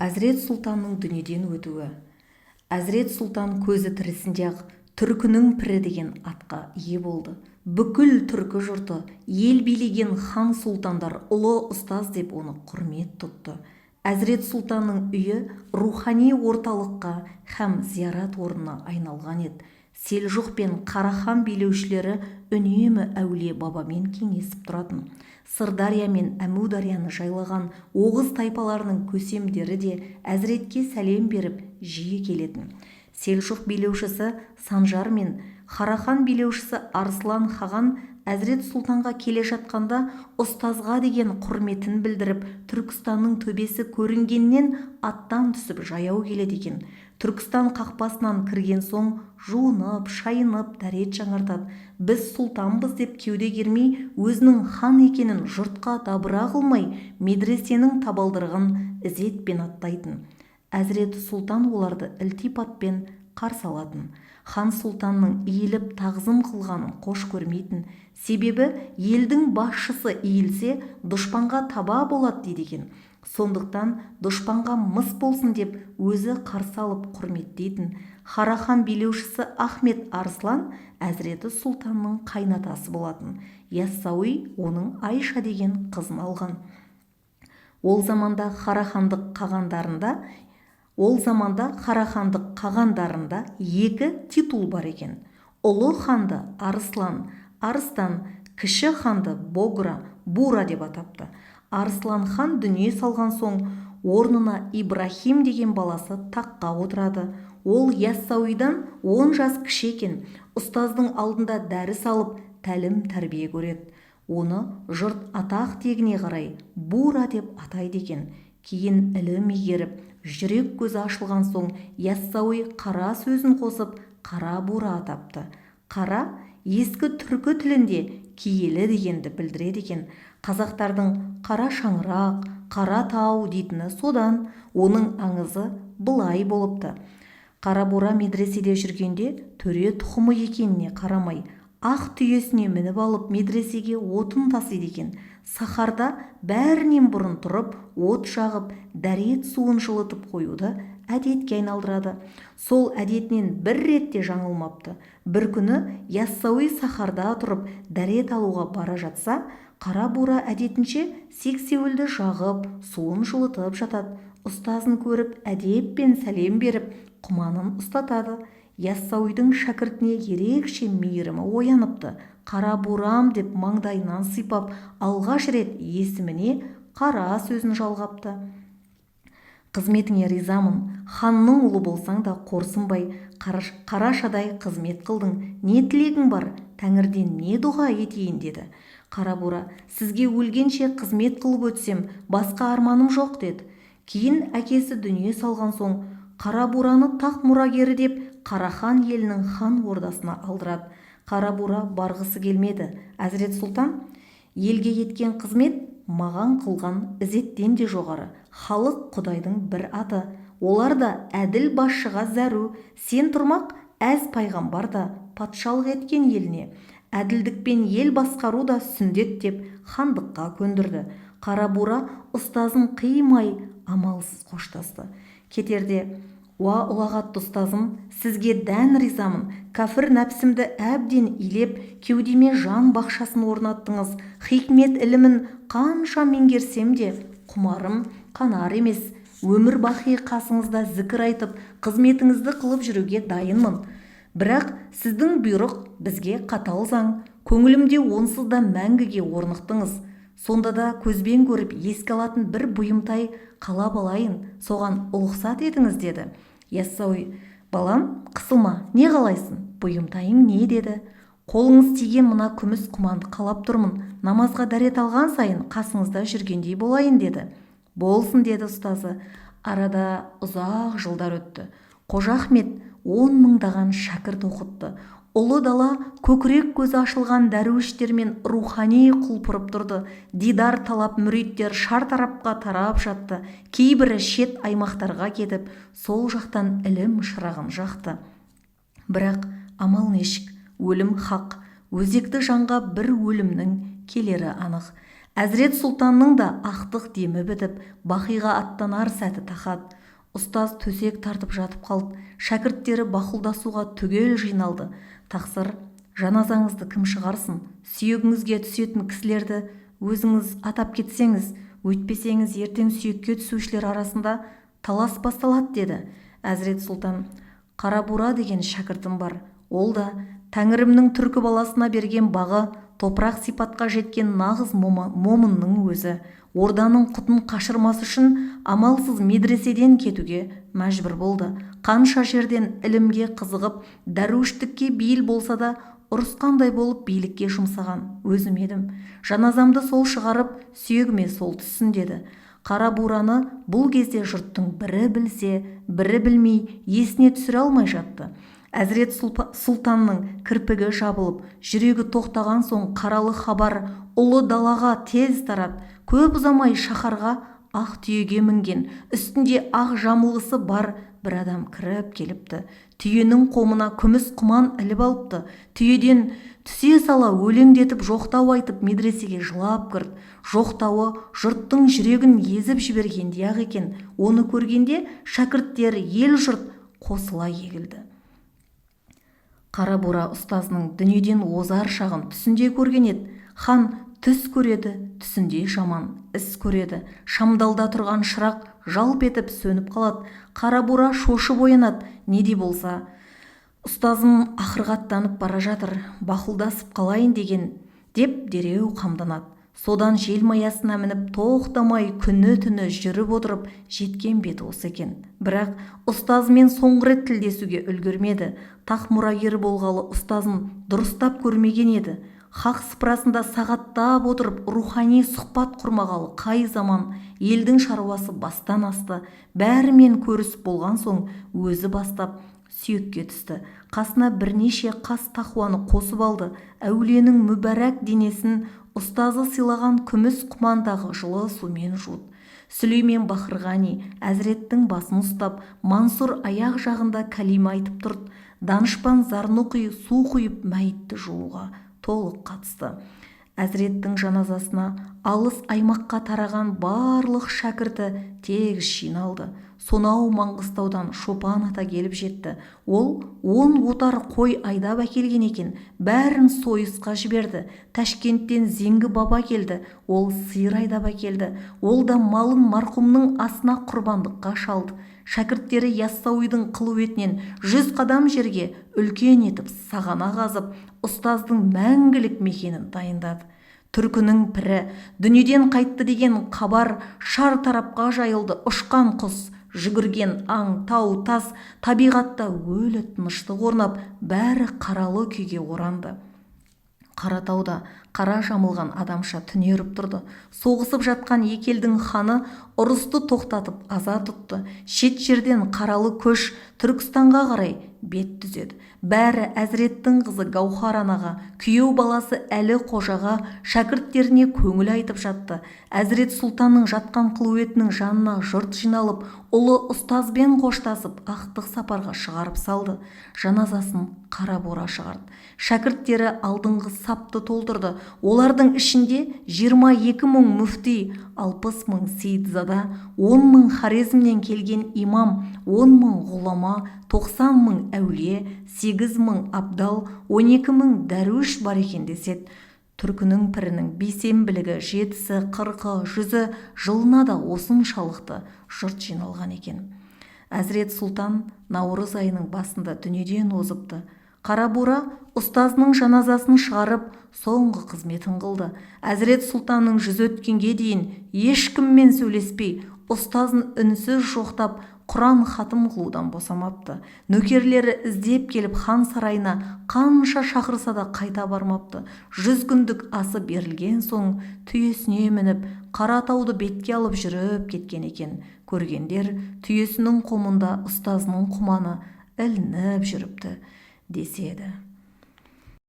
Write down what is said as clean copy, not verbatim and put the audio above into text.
Әзірет Сұлтанның дүниеден өтуі. Әзірет Сұлтан көзі тірісінде-ақ түркінің пірі деген атқа ие болды. Бүкіл түркі жұрты, ел билеген хан сұлтандар ұлы ұстаз деп оны құрмет тұтты. Әзірет Сұлтанның үйі рухани орталыққа һәм зиярат орнына айналған еді. Селжұқ пен Қарахан билеушілері үнемі әулие бабамен кеңесіп тұратын. Сырдария мен Әмударияны жайлаған Оғыз тайпаларының көсемдері де әзіретке сәлем беріп жиі келетін. Селжұқ билеушісі Санжар мен Қарахан билеушісі Арслан Хаған Әзірет Сұлтанға келе жатқанда ұстазға деген құрметін білдіріп, Түркістанның төбесі көрінгеннен аттан түсіп жаяу келеді екен. Түркістан қақпасынан кірген соң жуынып, шайынып, дәрет жаңартады. Біз сұлтанбыз деп кеуде кермей, өзінің хан екенін жұртқа дабыра қылмай, медресенің табалдырығын ізетпен аттайтын. Әзірет Сұлтан оларды ілтипатпен қарсы алатын. Хан сұлтанның иіліп тағзым қылғанын қош көрмейтін. Себебі елдің басшысы иілсе, дұшпанға таба болады дейді екен. Сондықтан дұшпанға мыс болсын деп өзі қарсы алып құрметтейтін. Қарахан билеушісі Ахмет Арслан Әзіреті Сұлтанның қайнатасы болатын. Яссауи оның Айша деген қызын алған. Ол заманда Қарахандық қағандарында екі титул бар екен. Ұлы ханды Арыстан, кіші ханды Бура деп атапты. Арслан хан дүние салған соң орнына Ибрахим деген баласы таққа отырады. Ол Яссауидан 10 жас кіші екен. Ұстаздың алдында дәріс алып, тәлім тәрбие көреді. Оны жұрт атақ тегіне қарай Бура деп атайды екен. Кейін ілім игеріп, жүрек көзі ашылған соң Яссауи қара сөзін қосып, Қара Бура атапты. Қара ескі түркі тілінде киелі дегенді білдіреді екен. Қазақтардың қара шаңырақ, қара тау дейтіні содан. Оның аңызы былай болыпты. Қара Бура медреседе жүргенде төре тұқымы екеніне қарамай, ақ түйесіне мініп алып медресеге отын тасиды екен. Сахарда бәрінен бұрын тұрып, от жағып, дәрет суын жылытып қоюды әдетке айналдырады. Сол әдетінен бір ретте жаңылмапты. Бір күні Яссауи сахарда тұрып, дәрет алуға бара жатса, Қара Бура әдетінше сексеуілді жағып, суын жылытып жатады. Ұстазын көріп, әдеппен сәлем беріп, құманын ұстатады. Яссауидің шәкіртіне ерекше мейірімі ояныпты. Қара Бурам деп маңдайынан сипап, алғаш рет есіміне қара сөзін жалғапты. Қызметіңе ризамын, ханның ұлы болсаң да қорсынбай, қарашадай қызмет қылдың, не тілегің бар, тәңірден не дұға етейін деді. Қара Бура, сізге өлгенше қызмет қылып өтсем, басқа арманым жоқ деді. Кейін әкесі дүние салған соң, Қара Бураны тақ мұрагері деп Қарахан елінің хан ордасына алдырады. Қара Бура барғысы келмеді. Әзірет Сұлтан, елге еткен қызмет маған қылған ізеттен де жоғары. Халық Құдайдың бір аты. Олар да әділ басшыға зәру. Сен тұрмақ әз пайғамбар да патшалық еткен еліне. Әділдікпен ел басқару да сүндет деп хандыққа көндірді. Қара Бура ұстазын қимай амалсыз қоштасты. Кетерде, уа ұлағатты ұстазым, сізге дән ризамын. Кәфір нәпсімді әбден илеп, кеудеме жан бақшасын орнаттыңыз. Хикмет ілімін қанша меңгерсем де, құмарым қанар емес. Өмір бақи қасыңызда зікір айтып, қызметіңізді қылып жүруге дайынмын. Бірақ сіздің бұйрық бізге қатал заң. Көңілімде онсыз да мәңгіге орнықтыңыз. Сонда да көзбен көріп еске алатын бір бұйымтай қалап алайын, соған ұлықсат етіңіз деді. Яссауи, балам, қысылма, не қалайсың? Бұйымтайың не деді? Қолыңыз тиген мына күміс құманды қалап тұрмын. Намазға дәрет алған сайын қасыңызда жүргендей болайын деді. Болсын деді ұстазы. Арада ұзақ жылдар өтті. Қожа Ахмет 10 мыңдаған шәкірт оқытты. Ұлы дала көкірек көзі ашылған дәруіштермен рухани құлпырып тұрды. Дидар талап мүриттер шартарапқа тарап жатты. Кейбірі шет аймақтарға кетіп, сол жақтан ілім шырағын жақты. Бірақ амал нешік, өлім хақ, өзекті жанға бір өлімнің келері анық. Әзірет сұлтанның да ақтық демі бітіп, бақиға аттанар сәті тақады. Ұстаз төсек тартып жатып қалды. Шәкірттері бақұлдасуға түгел жиналды. Тақсыр, жаназаңызды кім шығарсын? Сүйегіңізге түсетін кісілерді өзіңіз атап кетсеңіз, өйтпесеңіз ертең сүйекке түсушілер арасында талас басталады, деді. Әзірет сұлтан: Қарабура деген шәкіртім бар. Ол да Тәңірімнің түркі баласына берген бағы, топырақ сипатқа жеткен нағыз момынның өзі. Орданың құтын қашырмас үшін амалсыз медреседен кетуге мәжбүр болды. Қанша жерден ілімге қызығып, дәруіштікке бейіл болса да, ұрысқандай болып билікке жұмсаған өзім едім. Жаназамды сол шығарып, сүйегіме сол түссін, деді. Қарабураны бұл кезде жұрттың бірі білсе, бірі білмей, есіне түсіре алмай жатты. Әзірет сұлтанның кірпігі жабылып, жүрегі тоқтаған соң қаралы хабар ұлы далаға тез тарады. Көп ұзамай шаһарға ақ түйеге мінген, үстінде ақ жамылғысы бар бір адам кіріп келіпті. Түйенің қомына күміс құман іліп алыпты. Түйеден түсе сала өлеңдетіп жоқтау айтып медресеге жылап кірді. Жоқтауы жұрттың жүрегін езіп жібергенде-ақ екен. Оны көргенде шәкірттері, ел жұрт қосыла егілді. Қарабура ұстазының дүниеден озар шағын түсінде көрген еді. Хан түс көреді, түсінде жаман іс көреді. Шамдалда тұрған шырақ жалп етіп сөніп қалады. Қарабура шошып оянады. Не де болса, ұстазым ақырғаттанып бара жатыр, бақұлдасып қалайын деп дереу қамданады. Содан желмаясына мініп тоқтамай күні-түні жүріп отырып жеткен беті осы екен. Бірақ ұстазымен соңғы рет тілдесуге үлгермеді. Тақ мұрагері болғалы ұстазын дұрыстап көрмеген еді. Хақ сыпырасында сағаттап отырып рухани сұхбат құрмағалы қай заман. Елдің шаруасы бастан асты. Бәрімен көрісіп болған соң өзі бастап сүйекке түсті. Қасына бірнеше қас тақуаны қосып алды. Әуленің мүбәрәк денесін ұстазы сыйлаған күміс құмандағы жылы сумен жуды. Сүлеймен Бақырғани әзіреттің басын ұстап, Мансұр аяқ жағында кәлима айтып тұрды. Данышпан Зарнұқи су құйып мәйітті жууға толық қатысты. Әзіреттің жаназасына алыс аймаққа тараған барлық шәкірті тегіс жиналды. Сонау Маңғыстаудан Шопан ата келіп жетті. Ол 10 отар қой айдап әкелген екен. Бәрін сойысқа жіберді. Ташкенттен Зеңгі баба келді. Ол сиыр айдап әкелді. Ол да малын марқұмның асына құрбандыққа шалды. Шәкірттері Яссауидің қылуетінен 100 қадам жерге үлкен етіп сағана қазып, ұстаздың мәңгілік мекенін дайындады. Түркінің пірі дүниеден қайтты деген хабар шар тарапқа жайылды. Ұшқан құс, жүгірген аң, тау, тас, табиғатта өлі тыныштық орнап, бәрі қаралы күйге оранды. Қаратауда қара жамылған адамша түнеріп тұрды. Соғысып жатқан екі елдің ханы ұрысты тоқтатып аза тұтты. Шет жерден қаралы көш Түркістанға қарай бет түзеді. Бәрі әзіреттің қызы Гаухар анаға, күйеу баласы Әлі қожаға, шәкірттеріне көңіл айтып жатты. Әзірет сұлтанның жатқан қылуетінің жанына жұрт жиналып, ұлы ұстазбен қоштасып, ақтық сапарға шығарып салды. Жаназасын Қарабура шығарды. Шәкірттері алдыңғы сапты толтырды. Олардың ішінде 22 мың мүфти, 60 мың сейітзада, 10 мың Хорезмнен келген имам, 10 мың ғұлама, 90 мың әулие, 8 мың абдал, 12 мың дәруіш бар екен деседі. Түркінің пірінің бейсенбілігі, 7-сі, 40-ы, 100-і жылына да осыншалықты жұрт жиналған екен. Әзірет сұлтан наурыз айының басында дүниеден озыпты. Қарабура ұстазының жаназасын шығарып, соңғы қызметін қылды. Әзірет сұлтанның жүзі өткенге дейін ешкіммен сөйлеспей, ұстазын үнсіз жоқтап, Құран хатым қылудан босамапты. Нөкерлері іздеп келіп хан сарайына қанша шақырса да қайта бармапты. 100 күндік асы берілген соң түйесіне мініп, Қаратауды бетке алып жүріп кеткен екен. Көргендер түйесінің қомында ұстазының құманы ілініп жүріпті деседі.